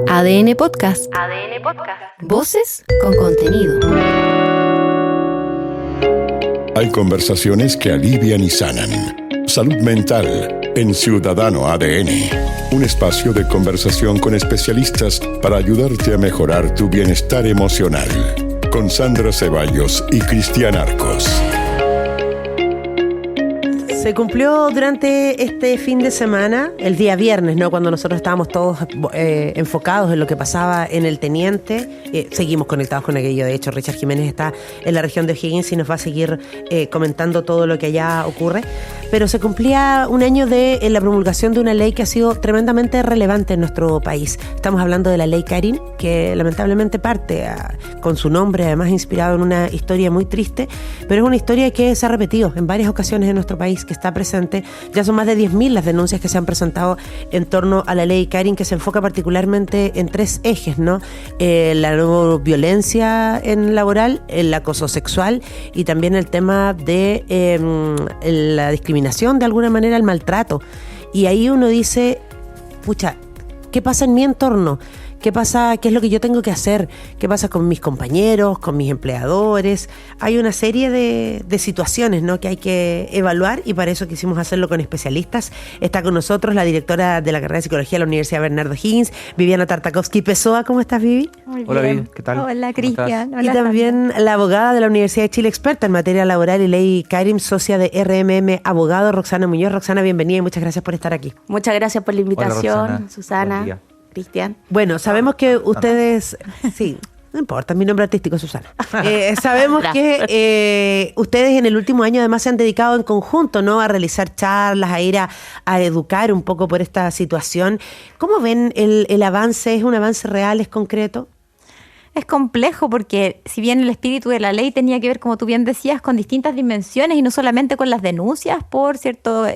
ADN Podcast. ADN Podcast. Voces con contenido. Hay conversaciones que alivian y sanan. Salud mental en Ciudadano ADN. Un espacio de conversación con especialistas para ayudarte a mejorar tu bienestar emocional. Con Sandra Ceballos y Cristian Arcos. Se cumplió durante este fin de semana, el día viernes, ¿no? Cuando nosotros estábamos todos enfocados en lo que pasaba en el Teniente. Seguimos conectados con aquello. De hecho, Richard Jiménez está en la región de O'Higgins y nos va a seguir comentando todo lo que allá ocurre. Pero se cumplía un año de la promulgación de una ley que ha sido tremendamente relevante en nuestro país. Estamos hablando de la ley Karim, que lamentablemente parte con su nombre, además inspirado en una historia muy triste, pero es una historia que se ha repetido en varias ocasiones en nuestro país, que está presente. Ya son más de 10.000 las denuncias que se han presentado en torno a la ley Karim, que se enfoca particularmente en tres ejes, ¿no? La no violencia en laboral, el acoso sexual y también el tema de la discriminación, de alguna manera el maltrato. Y ahí uno dice, pucha, ¿qué pasa en mi entorno? ¿Qué pasa? ¿Qué es lo que yo tengo que hacer? ¿Qué pasa con mis compañeros, con mis empleadores? Hay una serie de situaciones, ¿no?, que hay que evaluar, y para eso quisimos hacerlo con especialistas. Está con nosotros la directora de la carrera de Psicología de la Universidad Bernardo Higgins, Viviana Tartakovsky-Pessoa. ¿Cómo estás, Vivi? Muy bien. Hola, Vivi. ¿Qué tal? Hola, Cristian. Y también la abogada de la Universidad de Chile, experta en materia laboral y ley Karim, socia de RMM Abogado, Roxana Muñoz. Roxana, bienvenida y muchas gracias por estar aquí. Muchas gracias por la invitación, Hola, Susana, Cristian. Bueno, sabemos que ustedes... Sí, no importa, mi nombre artístico es Susana. Sabemos que ustedes en el último año además se han dedicado en conjunto, ¿no?, a realizar charlas, a ir a educar un poco por esta situación. ¿Cómo ven el avance? ¿Es un avance real, es concreto? Es complejo porque si bien el espíritu de la ley tenía que ver, como tú bien decías, con distintas dimensiones y no solamente con las denuncias por ciertos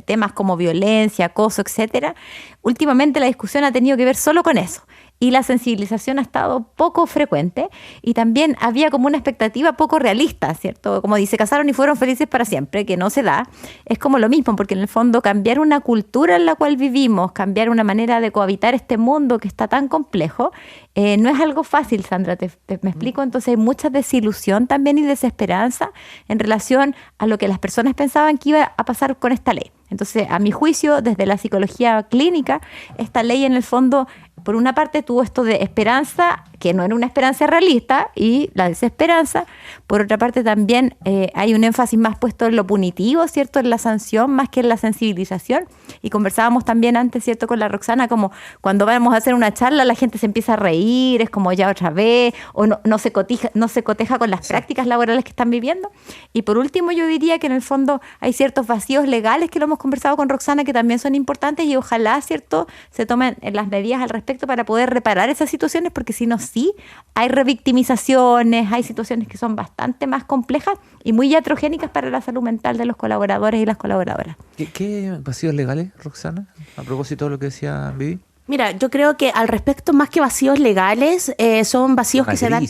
temas como violencia, acoso, etcétera, últimamente la discusión ha tenido que ver solo con eso. Y la sensibilización ha estado poco frecuente y también había como una expectativa poco realista, ¿cierto? Como dice, casaron y fueron felices para siempre, que no se da. Es como lo mismo, porque en el fondo cambiar una cultura en la cual vivimos, cambiar una manera de cohabitar este mundo que está tan complejo, no es algo fácil, Sandra, me explico. Entonces hay mucha desilusión también y desesperanza en relación a lo que las personas pensaban que iba a pasar con esta ley. Entonces, a mi juicio, desde la psicología clínica, esta ley en el fondo, por una parte, tuvo esto de esperanza, que no era una esperanza realista, y la desesperanza. Por otra parte, también hay un énfasis más puesto en lo punitivo, ¿cierto?, en la sanción, más que en la sensibilización. Y conversábamos también antes, ¿cierto?, con la Roxana, como cuando vamos a hacer una charla, la gente se empieza a reír, es como ya otra vez, o no se coteja con las prácticas laborales que están viviendo. Y por último, yo diría que en el fondo hay ciertos vacíos legales que lo hemos conversado con Roxana, que también son importantes, y ojalá, ¿cierto?, se tomen las medidas al respecto para poder reparar esas situaciones, porque si no, sí, hay revictimizaciones, hay situaciones que son bastante más complejas y muy heterogénicas para la salud mental de los colaboradores y las colaboradoras. ¿Qué vacíos legales, Roxana? A propósito de lo que decía Vivi. Mira, yo creo que al respecto, más que vacíos legales, son vacíos que se dan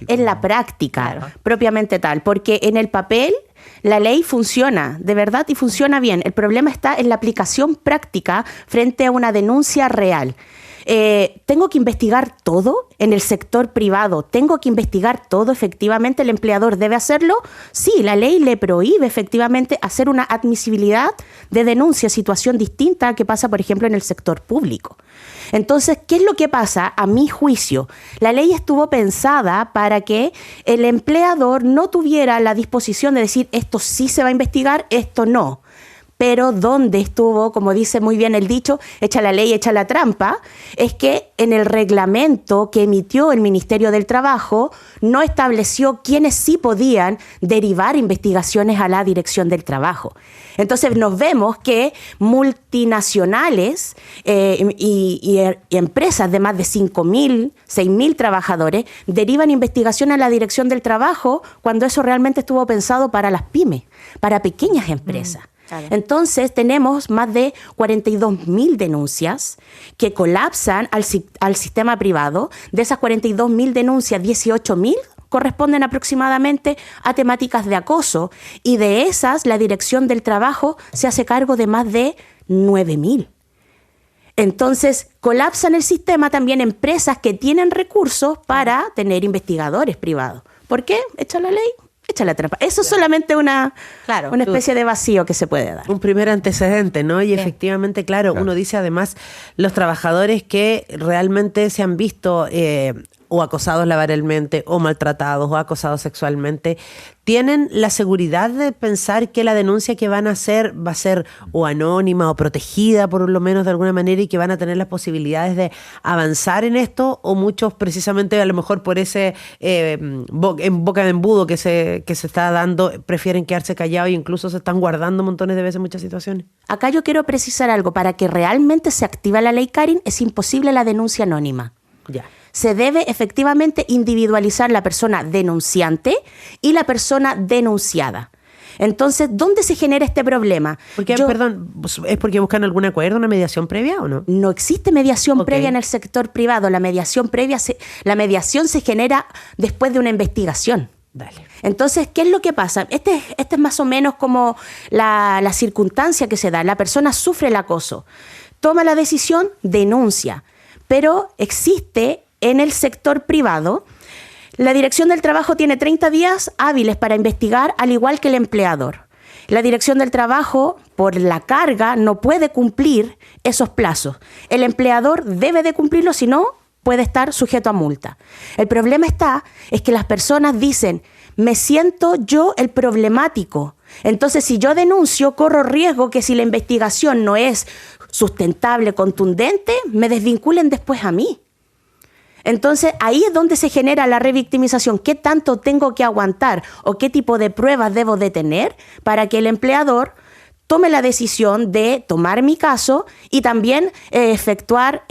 en la práctica, propiamente tal, porque en el papel la ley funciona, de verdad, y funciona bien. El problema está en la aplicación práctica frente a una denuncia real. ¿Tengo que investigar todo en el sector privado? ¿Tengo que investigar todo? ¿Efectivamente el empleador debe hacerlo? Sí, la ley le prohíbe efectivamente hacer una admisibilidad de denuncia, situación distinta a que pasa, por ejemplo, en el sector público. Entonces, ¿qué es lo que pasa? A mi juicio, la ley estuvo pensada para que el empleador no tuviera la disposición de decir esto sí se va a investigar, esto no. Pero donde estuvo, como dice muy bien el dicho, echa la ley, echa la trampa, es que en el reglamento que emitió el Ministerio del Trabajo no estableció quiénes sí podían derivar investigaciones a la Dirección del Trabajo. Entonces nos vemos que multinacionales y empresas de más de 5.000, 6.000 trabajadores derivan investigación a la Dirección del Trabajo cuando eso realmente estuvo pensado para las pymes, para pequeñas empresas. Claro. Entonces tenemos más de 42.000 denuncias que colapsan al sistema privado. De esas 42.000 denuncias, 18.000 corresponden aproximadamente a temáticas de acoso, y de esas la Dirección del Trabajo se hace cargo de más de 9.000. Entonces, colapsan el sistema también empresas que tienen recursos para tener investigadores privados. ¿Por qué? Echa la ley, echa la trampa. Eso es solamente una especie de vacío que se puede dar. Un primer antecedente, ¿no? Y efectivamente, claro, uno dice además, los trabajadores que realmente se han visto o acosados laboralmente, o maltratados, o acosados sexualmente, tienen la seguridad de pensar que la denuncia que van a hacer va a ser o anónima o protegida por lo menos de alguna manera y que van a tener las posibilidades de avanzar en esto, o muchos precisamente a lo mejor por ese en boca de embudo que se está dando prefieren quedarse callados e incluso se están guardando montones de veces muchas situaciones. Acá yo quiero precisar algo. Para que realmente se active la ley Karin es imposible la denuncia anónima. Ya. Se debe efectivamente individualizar la persona denunciante y la persona denunciada. Entonces, ¿dónde se genera este problema? Porque, ¿es porque buscan algún acuerdo, una mediación previa o no? No existe mediación previa en el sector privado. La mediación se genera después de una investigación. Dale. Entonces, ¿qué es lo que pasa? Este es más o menos como la circunstancia que se da. La persona sufre el acoso, toma la decisión, denuncia, pero existe en el sector privado, la Dirección del Trabajo tiene 30 días hábiles para investigar, al igual que el empleador. La Dirección del Trabajo, por la carga, no puede cumplir esos plazos. El empleador debe de cumplirlo, si no, puede estar sujeto a multa. El problema es que las personas dicen, me siento yo el problemático. Entonces, si yo denuncio, corro riesgo que si la investigación no es sustentable, contundente, me desvinculen después a mí. Entonces, ahí es donde se genera la revictimización. ¿Qué tanto tengo que aguantar o qué tipo de pruebas debo de tener para que el empleador tome la decisión de tomar mi caso y también efectuar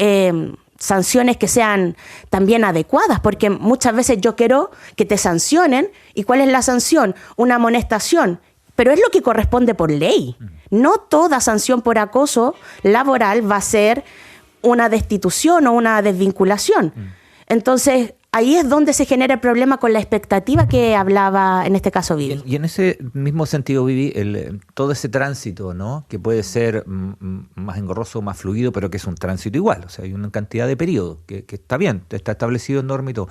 sanciones que sean también adecuadas? Porque muchas veces yo quiero que te sancionen. ¿Y cuál es la sanción? Una amonestación. Pero es lo que corresponde por ley. No toda sanción por acoso laboral va a ser una destitución o una desvinculación. Entonces, ahí es donde se genera el problema con la expectativa que hablaba en este caso Vivi. Y en ese mismo sentido, Vivi, todo ese tránsito, ¿no? Que puede ser más engorroso, más fluido, pero que es un tránsito igual. O sea, hay una cantidad de periodos que está bien, está establecido en norma y todo.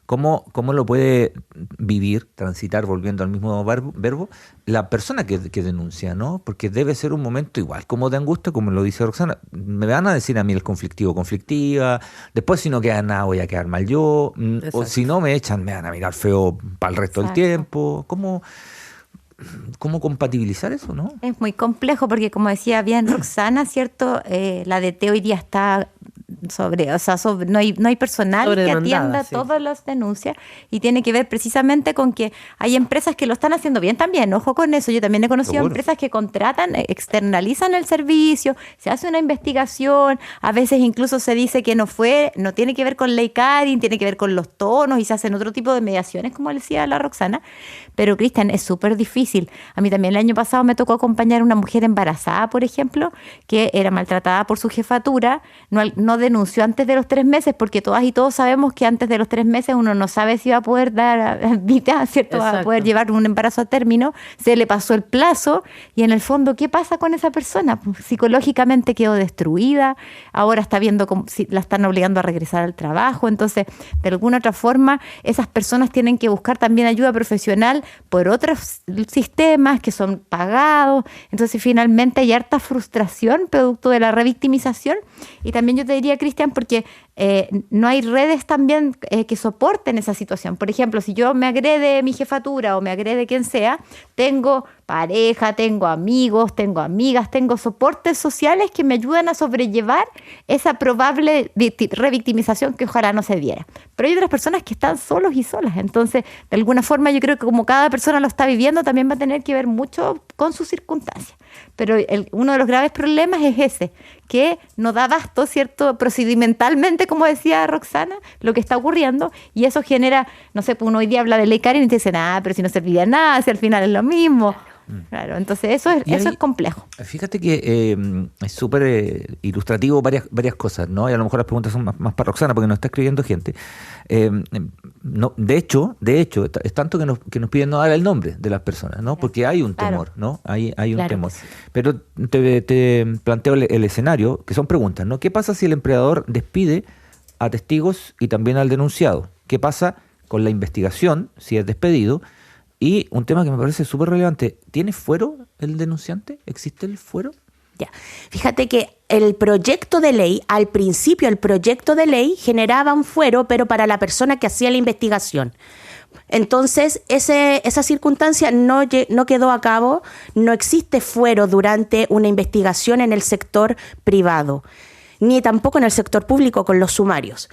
¿Cómo lo puede vivir, transitar, volviendo al mismo verbo, la persona que denuncia, ¿no? Porque debe ser un momento igual, como de angustia, como lo dice Roxana. Me van a decir a mí el conflictivo, conflictiva, después si no queda nada voy a quedar mal yo, o si no me echan me van a mirar feo para el resto del tiempo. ¿Cómo compatibilizar eso, no? Es muy complejo porque, como decía bien Roxana, ¿cierto? La DT hoy día está no hay personal que atienda todas las denuncias, y tiene que ver precisamente con que hay empresas que lo están haciendo bien también. Ojo con eso, yo también he conocido empresas que contratan, externalizan el servicio, se hace una investigación, a veces incluso se dice que no tiene que ver con ley Karin, tiene que ver con los tonos, y se hacen otro tipo de mediaciones, como decía la Roxana. Pero, Cristian, es súper difícil. A mí también el año pasado me tocó acompañar a una mujer embarazada, por ejemplo, que era maltratada por su jefatura, no denunció antes de los 3 meses, porque todas y todos sabemos que antes de los 3 meses uno no sabe si va a poder dar vida, ¿cierto? Va a poder llevar un embarazo a término. Se le pasó el plazo y, en el fondo, ¿qué pasa con esa persona? Pues, psicológicamente quedó destruida, ahora está viendo como si la están obligando a regresar al trabajo. Entonces, de alguna otra forma, esas personas tienen que buscar también ayuda profesional por otros sistemas que son pagados. Entonces, finalmente hay harta frustración producto de la revictimización. Y también yo te diría, Cristian, porque no hay redes también que soporten esa situación. Por ejemplo, si yo me agrede mi jefatura o me agrede quien sea, tengo pareja, tengo amigos, tengo amigas, tengo soportes sociales que me ayudan a sobrellevar esa probable revictimización que ojalá no se diera. Pero hay otras personas que están solos y solas. Entonces, de alguna forma, yo creo que como cada persona lo está viviendo, también va a tener que ver mucho con sus circunstancias. Pero uno de los graves problemas es ese, que no da abasto, ¿cierto? Procedimentalmente, como decía Roxana, lo que está ocurriendo, y eso genera, no sé, pues uno hoy día habla de ley Karin y te dicen, pero si no serviría nada, si al final es lo mismo. Claro, entonces eso es complejo. Fíjate que es súper ilustrativo varias cosas, ¿no? Y a lo mejor las preguntas son más para Roxana, porque nos está escribiendo gente. No, de hecho, es tanto que nos piden no dar el nombre de las personas, ¿no? Porque hay un temor, ¿no? Hay un temor. Pero te planteo el escenario, que son preguntas, ¿no? ¿Qué pasa si el empleador despide a testigos y también al denunciado? ¿Qué pasa con la investigación si es despedido? Y un tema que me parece súper relevante, ¿tiene fuero el denunciante? ¿Existe el fuero? Ya. Fíjate que el proyecto de ley, al principio el proyecto de ley generaba un fuero, pero para la persona que hacía la investigación. Entonces, esa circunstancia no quedó a cabo, no existe fuero durante una investigación en el sector privado, ni tampoco en el sector público con los sumarios.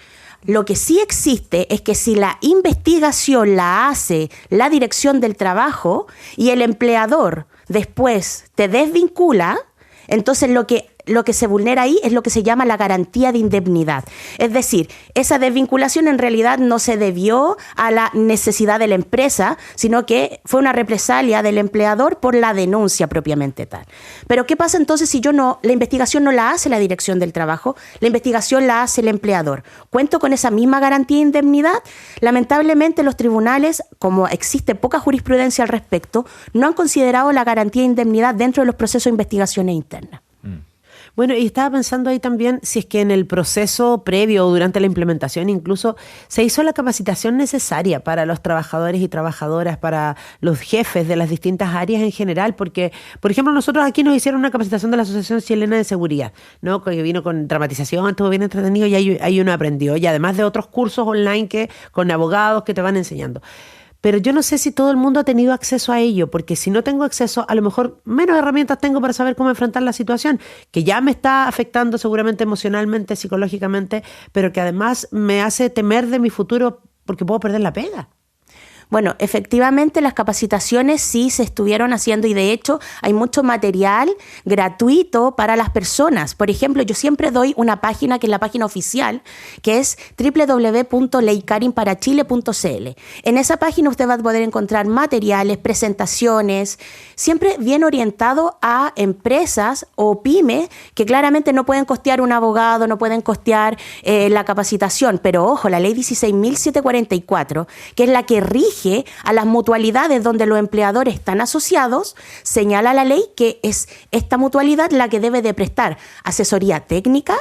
Lo que sí existe es que si la investigación la hace la Dirección del Trabajo y el empleador después te desvincula, entonces lo que se vulnera ahí es lo que se llama la garantía de indemnidad. Es decir, esa desvinculación en realidad no se debió a la necesidad de la empresa, sino que fue una represalia del empleador por la denuncia propiamente tal. Pero ¿qué pasa entonces si la investigación no la hace la Dirección del Trabajo, la investigación la hace el empleador? ¿Cuento con esa misma garantía de indemnidad? Lamentablemente los tribunales, como existe poca jurisprudencia al respecto, no han considerado la garantía de indemnidad dentro de los procesos de investigaciones internas. Bueno, y estaba pensando ahí también si es que en el proceso previo o durante la implementación incluso se hizo la capacitación necesaria para los trabajadores y trabajadoras, para los jefes de las distintas áreas en general, porque, por ejemplo, nosotros aquí nos hicieron una capacitación de la Asociación Chilena de Seguridad, ¿no? Que vino con dramatización, estuvo bien entretenido y ahí uno aprendió, y además de otros cursos online con abogados que te van enseñando. Pero yo no sé si todo el mundo ha tenido acceso a ello, porque si no tengo acceso, a lo mejor menos herramientas tengo para saber cómo enfrentar la situación, que ya me está afectando seguramente emocionalmente, psicológicamente, pero que además me hace temer de mi futuro porque puedo perder la pega. Bueno, efectivamente las capacitaciones sí se estuvieron haciendo y de hecho hay mucho material gratuito para las personas. Por ejemplo, yo siempre doy una página que es la página oficial, que es www.leycarinparachile.cl. En esa página usted va a poder encontrar materiales, presentaciones, siempre bien orientado a empresas o pymes que claramente no pueden costear un abogado, no pueden costear la capacitación. Pero ojo, la ley 16.744, que es la que rige a las mutualidades donde los empleadores están asociados, señala la ley que es esta mutualidad la que debe de prestar asesoría técnica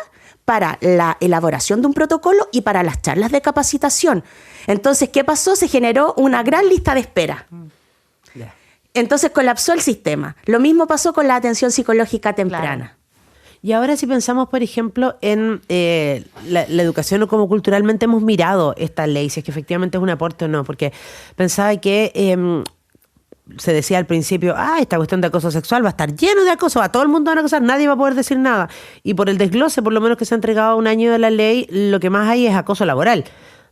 para la elaboración de un protocolo y para las charlas de capacitación. Entonces, ¿qué pasó? Se generó una gran lista de espera. Entonces colapsó el sistema. Lo mismo pasó con la atención psicológica temprana. Claro. Y ahora si pensamos, por ejemplo, en la educación o cómo culturalmente hemos mirado esta ley, si es que efectivamente es un aporte o no, porque pensaba que se decía al principio, esta cuestión de acoso sexual va a estar lleno de acoso, a todo el mundo van a acosar, nadie va a poder decir nada. Y por el desglose, por lo menos que se ha entregado a un año de la ley, lo que más hay es acoso laboral.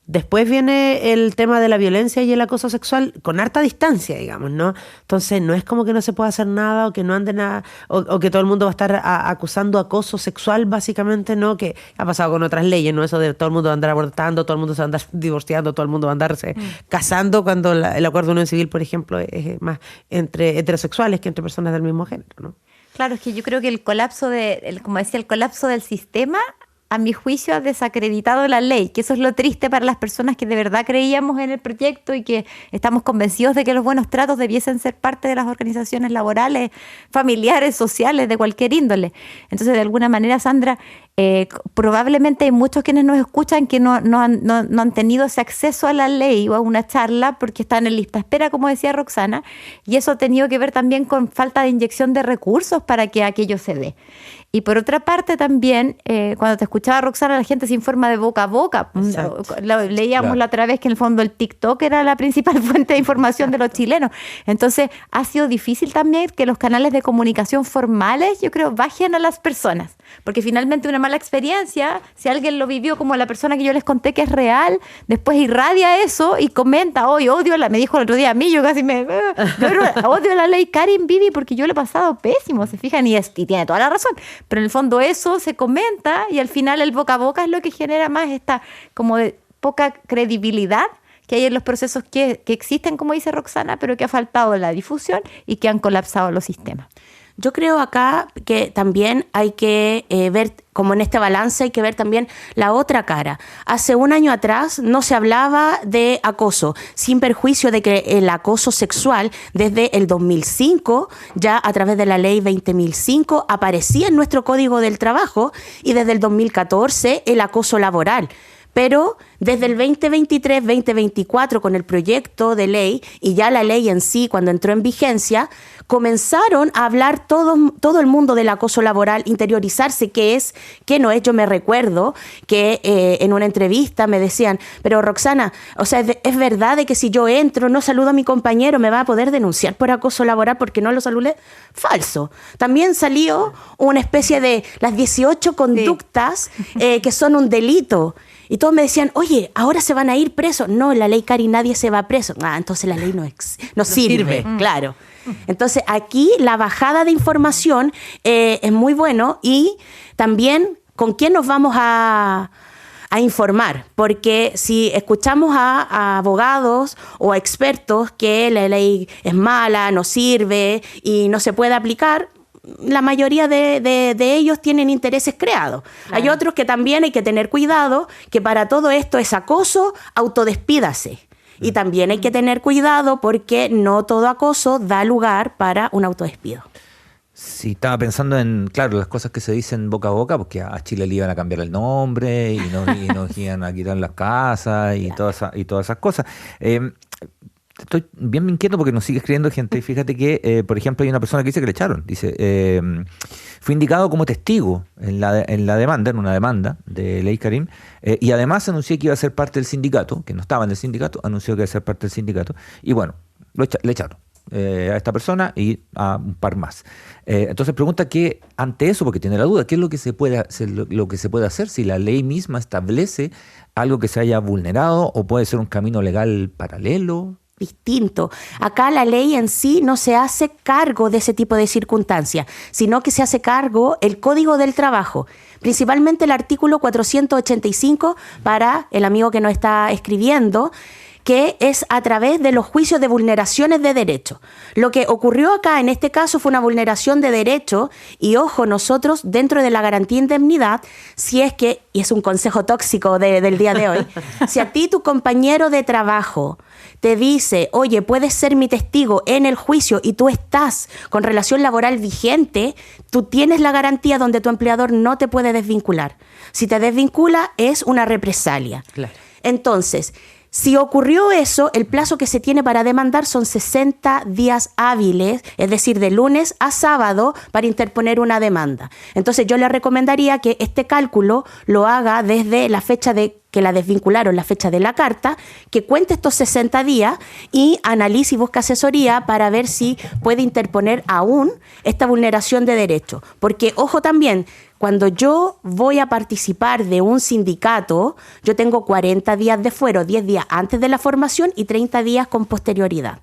Después viene el tema de la violencia y el acoso sexual con harta distancia, digamos, ¿no? Entonces no es como que no se pueda hacer nada o que no ande nada, o que todo el mundo va a estar acusando acoso sexual, básicamente, ¿no? Que ha pasado con otras leyes, ¿no? Eso de todo el mundo va a andar abortando, todo el mundo se va a andar divorciando, todo el mundo va a andarse casando, cuando el acuerdo de unión civil, por ejemplo, es más entre heterosexuales que entre personas del mismo género, ¿no? Claro, es que yo creo que el colapso como decía, el colapso del sistema, a mi juicio, ha desacreditado la ley, que eso es lo triste para las personas que de verdad creíamos en el proyecto y que estamos convencidos de que los buenos tratos debiesen ser parte de las organizaciones laborales, familiares, sociales, de cualquier índole. Entonces, de alguna manera, Sandra, probablemente hay muchos quienes nos escuchan que no han tenido ese acceso a la ley o a una charla porque están en lista de espera, como decía Roxana, y eso ha tenido que ver también con falta de inyección de recursos para que aquello se dé. Y por otra parte también, cuando te escuchaba, Roxana, la gente se informa de boca a boca. Leíamos la otra vez que en el fondo el TikTok era la principal fuente de información de los chilenos. Entonces ha sido difícil también que los canales de comunicación formales, yo creo, bajen a las personas. Porque finalmente una mala experiencia, si alguien lo vivió como la persona que yo les conté que es real, después irradia eso y comenta, hoy odio me dijo el otro día a mí, yo casi odio la ley Karin Bibi porque yo le he pasado pésimo, se fijan, y tiene toda la razón. Pero en el fondo eso se comenta y al final el boca a boca es lo que genera más esta como de poca credibilidad que hay en los procesos que existen, como dice Roxana, pero que ha faltado la difusión y que han colapsado los sistemas. Yo creo acá que también hay que ver, como en este balance, hay que ver también la otra cara. Hace un año atrás no se hablaba de acoso, sin perjuicio de que el acoso sexual desde el 2005, ya a través de la ley 20.005, aparecía en nuestro Código del Trabajo, y desde el 2014 el acoso laboral. Pero desde el 2023-2024, con el proyecto de ley y ya la ley en sí, cuando entró en vigencia, comenzaron a hablar todo el mundo del acoso laboral, interiorizarse qué es, qué no es. Yo me recuerdo que en una entrevista me decían, pero Roxana, o sea, ¿es verdad de que si yo entro, no saludo a mi compañero, me va a poder denunciar por acoso laboral porque no lo saludé? Falso. También salió una especie de las 18 conductas que son un delito. Y todos me decían, oye, ahora se van a ir presos. No, la ley Cari, nadie se va preso. Entonces la ley no sirve. Claro. Entonces aquí la bajada de información es muy bueno, y también con quién nos vamos a informar, porque si escuchamos a abogados o a expertos que la ley es mala, no sirve y no se puede aplicar, la mayoría de ellos tienen intereses creados. Claro. Hay otros que también hay que tener cuidado, que para todo esto es acoso, autodespídase. Y también hay que tener cuidado porque no todo acoso da lugar para un autodespido. Sí, estaba pensando en, claro, las cosas que se dicen boca a boca, porque a Chile le iban a cambiar el nombre y nos iban a quitar las casas y todas esas cosas. Estoy bien inquieto porque nos sigue escribiendo gente. Fíjate que, por ejemplo, hay una persona que dice que le echaron. Dice, fue indicado como testigo en una demanda de Ley Karim, y además anunció que iba a ser parte del sindicato, que no estaba en el sindicato, anunció que iba a ser parte del sindicato, y bueno, le echaron a esta persona y a un par más. Entonces pregunta que ante eso, porque tiene la duda, ¿qué es lo que se puede hacer si la ley misma establece algo que se haya vulnerado, o puede ser un camino legal paralelo? Distinto. Acá la ley en sí no se hace cargo de ese tipo de circunstancias, sino que se hace cargo el Código del Trabajo, principalmente el artículo 485, para el amigo que nos está escribiendo, que es a través de los juicios de vulneraciones de derechos. Lo que ocurrió acá en este caso fue una vulneración de derecho, y ojo, nosotros dentro de la garantía de indemnidad, si es que, y es un consejo tóxico del día de hoy, si a ti tu compañero de trabajo te dice, oye, puedes ser mi testigo en el juicio, y tú estás con relación laboral vigente, tú tienes la garantía donde tu empleador no te puede desvincular. Si te desvincula, es una represalia. Claro. Entonces, si ocurrió eso, el plazo que se tiene para demandar son 60 días hábiles, es decir, de lunes a sábado, para interponer una demanda. Entonces yo le recomendaría que este cálculo lo haga desde la fecha de que la desvincularon, la fecha de la carta, que cuente estos 60 días y analice y busque asesoría para ver si puede interponer aún esta vulneración de derecho. Porque, ojo también, cuando yo voy a participar de un sindicato, yo tengo 40 días de fuero, 10 días antes de la formación y 30 días con posterioridad.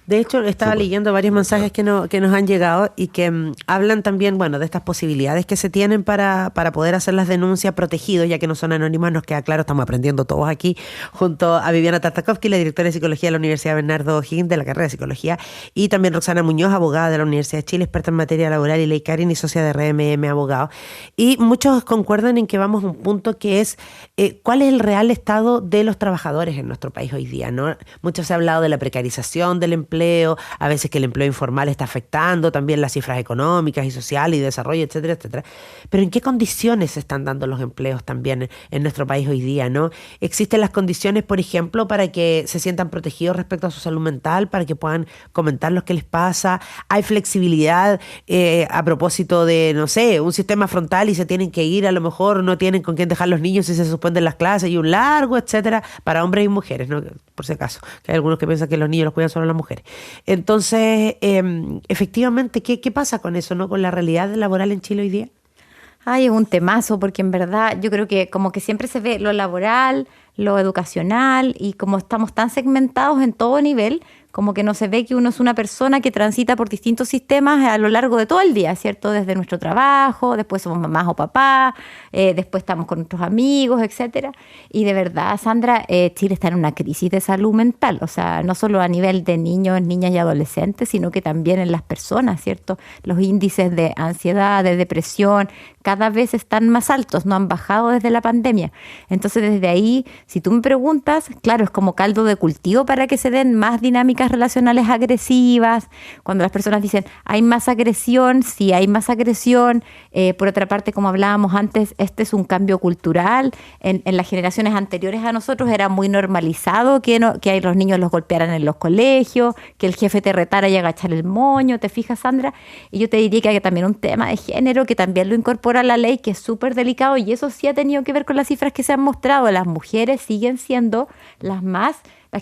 De hecho, estaba leyendo varios mensajes que nos han llegado y que hablan también, bueno, de estas posibilidades que se tienen para poder hacer las denuncias protegidos, ya que no son anónimas. Nos queda claro, estamos aprendiendo todos aquí, junto a Viviana Tartakovsky, la directora de Psicología de la Universidad Bernardo O'Higgins, de la carrera de Psicología, y también Roxana Muñoz, abogada de la Universidad de Chile, experta en materia laboral, y Ley Karin, y socia de RMM Abogado. Y muchos concuerdan en que vamos a un punto que es cuál es el real estado de los trabajadores en nuestro país hoy día, ¿no? Mucho se ha hablado de la precarización del empleo, a veces que el empleo informal está afectando también las cifras económicas y sociales y desarrollo, etcétera, etcétera. Pero ¿en qué condiciones se están dando los empleos también en nuestro país hoy día, ¿no? ¿Existen las condiciones, por ejemplo, para que se sientan protegidos respecto a su salud mental, para que puedan comentar lo que les pasa? ¿Hay flexibilidad a propósito de, no sé, un sistema frontal y se tienen que ir, a lo mejor no tienen con quién dejar los niños si se suspenden las clases, y un largo, etcétera, para hombres y mujeres, ¿no? Por si acaso, que hay algunos que piensan que los niños los cuidan solo las mujeres. Entonces, efectivamente, ¿qué pasa con eso, no? Con la realidad laboral en Chile hoy día. Ay, es un temazo, porque en verdad yo creo que como que siempre se ve lo laboral, lo educacional, y como estamos tan segmentados en todo nivel, como que no se ve que uno es una persona que transita por distintos sistemas a lo largo de todo el día, ¿cierto? Desde nuestro trabajo, después somos mamás o papás, después estamos con nuestros amigos, etcétera. Y de verdad, Sandra, Chile está en una crisis de salud mental, o sea, no solo a nivel de niños, niñas y adolescentes, sino que también en las personas, ¿cierto? Los índices de ansiedad, de depresión, cada vez están más altos, no han bajado desde la pandemia. Entonces, desde ahí, si tú me preguntas, claro, es como caldo de cultivo para que se den más dinámicas relacionales agresivas. Cuando las personas dicen, hay más agresión, sí hay más agresión. Por otra parte, como hablábamos antes, este es un cambio cultural. En las generaciones anteriores a nosotros era muy normalizado que los niños los golpearan en los colegios, que el jefe te retara y agachar el moño, ¿te fijas, Sandra? Y yo te diría que hay también un tema de género que también lo incorpora la ley, que es súper delicado, y eso sí ha tenido que ver con las cifras que se han mostrado. Las mujeres siguen siendo las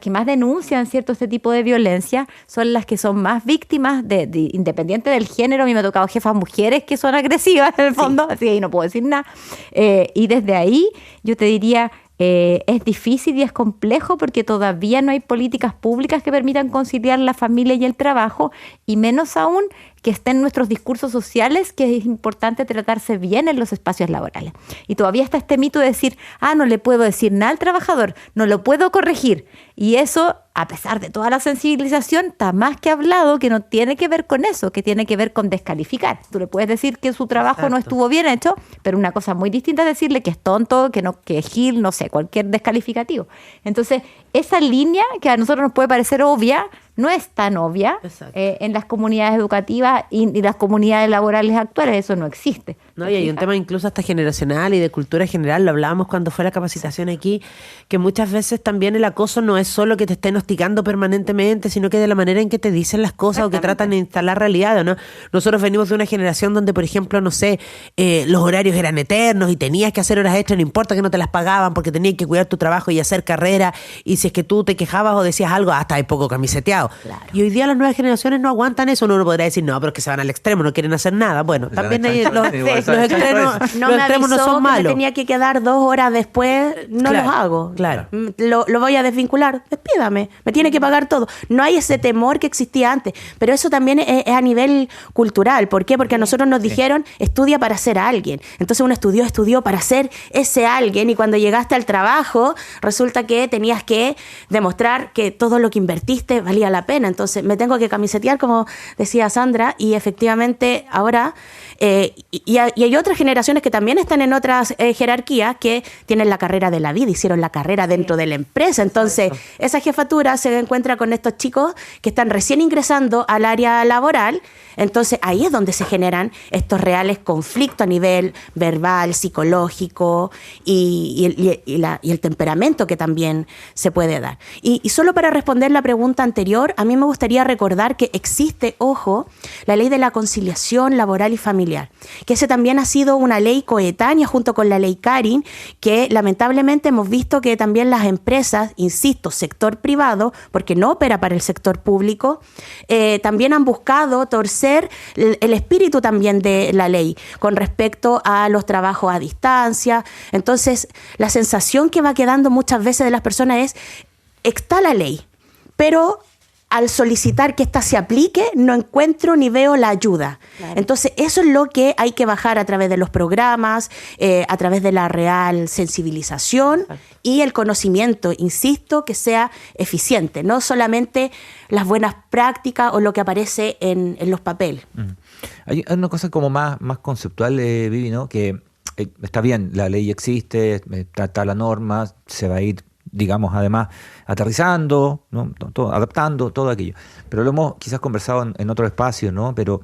que más denuncian, ¿cierto?, este tipo de violencia, son las que son más víctimas, independiente del género. A mí me ha tocado jefas mujeres que son agresivas en el fondo, así que ahí no puedo decir nada. Y desde ahí yo te diría, es difícil y es complejo porque todavía no hay políticas públicas que permitan conciliar la familia y el trabajo, y menos aún que estén en nuestros discursos sociales, que es importante tratarse bien en los espacios laborales. Y todavía está este mito de decir, no le puedo decir nada al trabajador, no lo puedo corregir. Y eso, a pesar de toda la sensibilización, está más que hablado que no tiene que ver con eso, que tiene que ver con descalificar. Tú le puedes decir que su trabajo no estuvo bien hecho, pero una cosa muy distinta es decirle que es tonto, que es gil, no sé, cualquier descalificativo. Entonces, esa línea que a nosotros nos puede parecer obvia, no es tan obvia en las comunidades educativas y las comunidades laborales actuales. Eso no existe. No, y hay un tema incluso hasta generacional y de cultura general, lo hablábamos cuando fue la capacitación aquí, que muchas veces también el acoso no es solo que te estén hostigando permanentemente, sino que de la manera en que te dicen las cosas o que tratan de instalar realidad, ¿no? Nosotros venimos de una generación donde, por ejemplo, no sé, los horarios eran eternos y tenías que hacer horas extras, no importa que no te las pagaban, porque tenías que cuidar tu trabajo y hacer carrera, y si es que tú te quejabas o decías algo, hasta hay poco camiseteado. Claro. Y hoy día las nuevas generaciones no aguantan eso. Uno podrá decir, no, pero es que se van al extremo, no quieren hacer nada. Bueno, pues también hay los extremos no son malos. Me tenía que quedar 2 horas después, no los hago. Claro. Lo voy a desvincular, despídame, me tiene que pagar todo. No hay ese temor que existía antes, pero eso también es a nivel cultural. ¿Por qué? Porque a nosotros nos dijeron, estudia para ser alguien. Entonces uno estudió para ser ese alguien, y cuando llegaste al trabajo, resulta que tenías que demostrar que todo lo que invertiste valía la pena. Entonces me tengo que camisetear, como decía Sandra, y efectivamente ahora y hay otras generaciones que también están en otras jerarquías que tienen la carrera de la vida, hicieron la carrera dentro de la empresa. Entonces esa jefatura se encuentra con estos chicos que están recién ingresando al área laboral. Entonces ahí es donde se generan estos reales conflictos a nivel verbal, psicológico y el temperamento que también se puede dar. Y solo para responder la pregunta anterior, a mí me gustaría recordar que existe, ojo, la ley de la conciliación laboral y familiar, que ese también ha sido una ley coetánea junto con la ley Karin, que lamentablemente hemos visto que también las empresas, insisto, sector privado, porque no opera para el sector público, también han buscado torcer el espíritu también de la ley con respecto a los trabajos a distancia. Entonces, la sensación que va quedando muchas veces de las personas es, está la ley, pero al solicitar que ésta se aplique, no encuentro ni veo la ayuda. Claro. Entonces, eso es lo que hay que bajar a través de los programas, a través de la real sensibilización. Exacto. Y el conocimiento, insisto, que sea eficiente, no solamente las buenas prácticas o lo que aparece en los papeles. Hay una cosa como más conceptual, Vivi, ¿no? Que está bien, la ley existe, está la norma, se va a ir, digamos, además, aterrizando, ¿no? Adaptando, todo aquello. Pero lo hemos quizás conversado en otro espacio, ¿no? Pero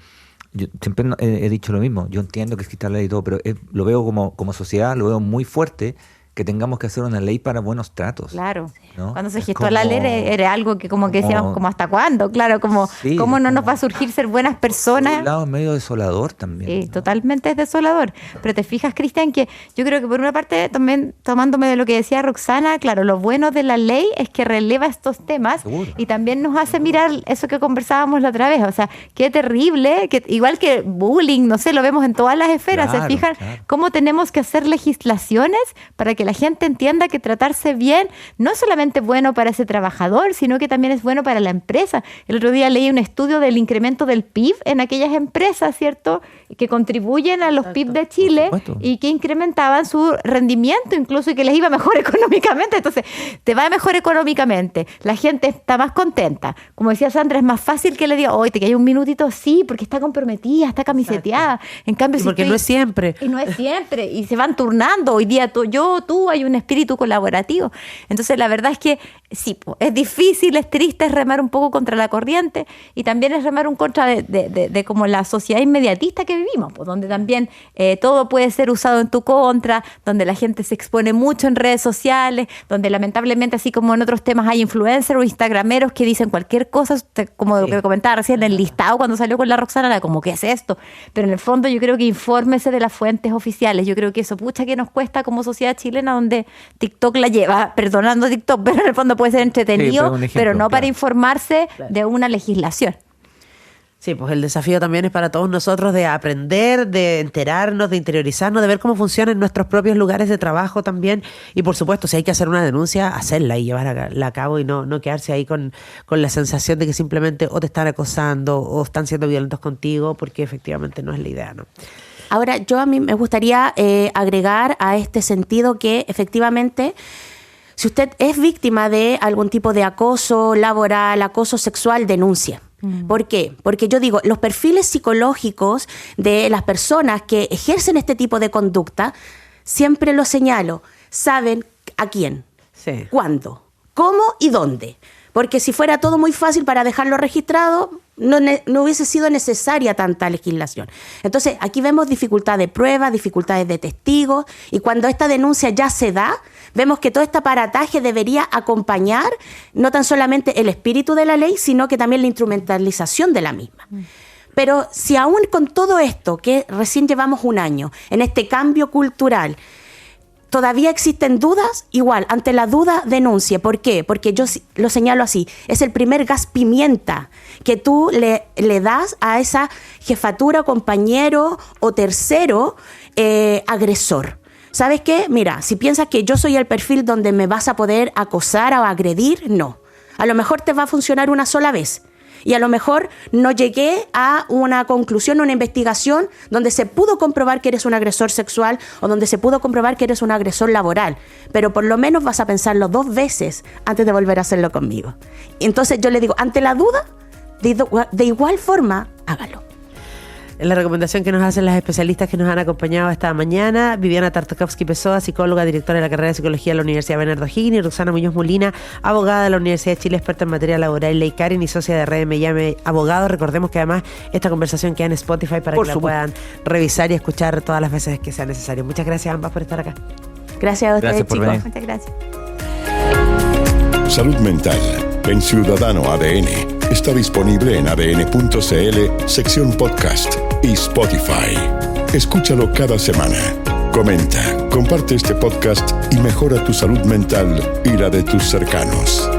yo siempre he dicho lo mismo. Yo entiendo que existe la ley y todo, pero lo veo como sociedad, lo veo muy fuerte, que tengamos que hacer una ley para buenos tratos. Claro. ¿No? Cuando se gestó la ley era algo que como que decíamos, como ¿hasta cuándo? Claro, como sí, ¿cómo no nos va a surgir ser buenas personas? Por un lado es medio desolador también. Sí, ¿no? Totalmente es desolador. Pero te fijas, Cristian, que yo creo que por una parte, también tomándome de lo que decía Roxana, claro, lo bueno de la ley es que releva estos temas. Seguro. Y también nos hace mirar eso que conversábamos la otra vez. O sea, qué terrible, que igual que bullying, no sé, lo vemos en todas las esferas. Claro, ¿se fijan? Claro. Cómo tenemos que hacer legislaciones para que la gente entienda que tratarse bien no es solamente bueno para ese trabajador, sino que también es bueno para la empresa. El otro día leí un estudio del incremento del PIB en aquellas empresas, ¿cierto?, que contribuyen a los PIB de Chile y que incrementaban su rendimiento incluso y que les iba mejor económicamente. Entonces, te va mejor económicamente, la gente está más contenta. Como decía Sandra, es más fácil que le diga, oye, te queda un minutito, sí, porque está comprometida, está camiseteada. Exacto. En cambio, y porque no es siempre. Y no es siempre, y se van turnando. Hoy día tú, hay un espíritu colaborativo. Entonces, la verdad es que sí, es difícil, es triste, es remar un poco contra la corriente y también es remar un contra de como la sociedad inmediatista que vivimos, pues, donde también todo puede ser usado en tu contra, donde la gente se expone mucho en redes sociales, donde lamentablemente, así como en otros temas, hay influencers o instagrameros que dicen cualquier cosa, como lo que comentaba recién, el listado cuando salió con la Roxana, era como, ¿qué es esto? Pero en el fondo yo creo que infórmese de las fuentes oficiales. Yo creo que eso, pucha, que nos cuesta como sociedad chilena, donde TikTok la lleva, perdonando TikTok, pero en el fondo puede ser entretenido, sí, pero no para informarse de una legislación. Sí, pues el desafío también es para todos nosotros de aprender, de enterarnos, de interiorizarnos, de ver cómo funcionan nuestros propios lugares de trabajo también. Y por supuesto, si hay que hacer una denuncia, hacerla y llevarla a cabo y no quedarse ahí con la sensación de que simplemente o te están acosando o están siendo violentos contigo, porque efectivamente no es la idea, ¿no? Ahora, a mí me gustaría agregar a este sentido que efectivamente, si usted es víctima de algún tipo de acoso laboral, acoso sexual, denuncia. ¿Por qué? Porque yo digo, los perfiles psicológicos de las personas que ejercen este tipo de conducta, siempre lo señalo, saben a quién, sí, cuándo, cómo y dónde. Porque si fuera todo muy fácil para dejarlo registrado, no hubiese sido necesaria tanta legislación. Entonces, aquí vemos dificultad de prueba, dificultades de testigos, y cuando esta denuncia ya se da, vemos que todo este aparataje debería acompañar no tan solamente el espíritu de la ley, sino que también la instrumentalización de la misma. Pero si aún con todo esto, que recién llevamos un año, en este cambio cultural, todavía existen dudas, igual, ante la duda, denuncie. ¿Por qué? Porque yo lo señalo así, es el primer gas pimienta que tú le das a esa jefatura, compañero o tercero agresor. ¿Sabes qué? Mira, si piensas que yo soy el perfil donde me vas a poder acosar o agredir, no. A lo mejor te va a funcionar una sola vez. Y a lo mejor no llegué a una conclusión, una investigación donde se pudo comprobar que eres un agresor sexual o donde se pudo comprobar que eres un agresor laboral. Pero por lo menos vas a pensarlo 2 veces antes de volver a hacerlo conmigo. Entonces yo le digo, ante la duda, de igual forma, hágalo. Es la recomendación que nos hacen las especialistas que nos han acompañado esta mañana: Viviana Tartakovsky-Pessoa, psicóloga, directora de la carrera de Psicología de la Universidad Bernardo O'Higgins, y Roxana Muñoz Molina, abogada de la Universidad de Chile, experta en materia laboral, ley Karen y socia de Red Me Llame Abogado. Recordemos que además esta conversación queda en Spotify para que la puedan revisar y escuchar todas las veces que sea necesario. Muchas gracias a ambas por estar acá. Gracias a ustedes, chicos. Muchas gracias. Salud Mental en Ciudadano ADN. Está disponible en adn.cl, sección podcast y Spotify. Escúchalo cada semana. Comenta, comparte este podcast y mejora tu salud mental y la de tus cercanos.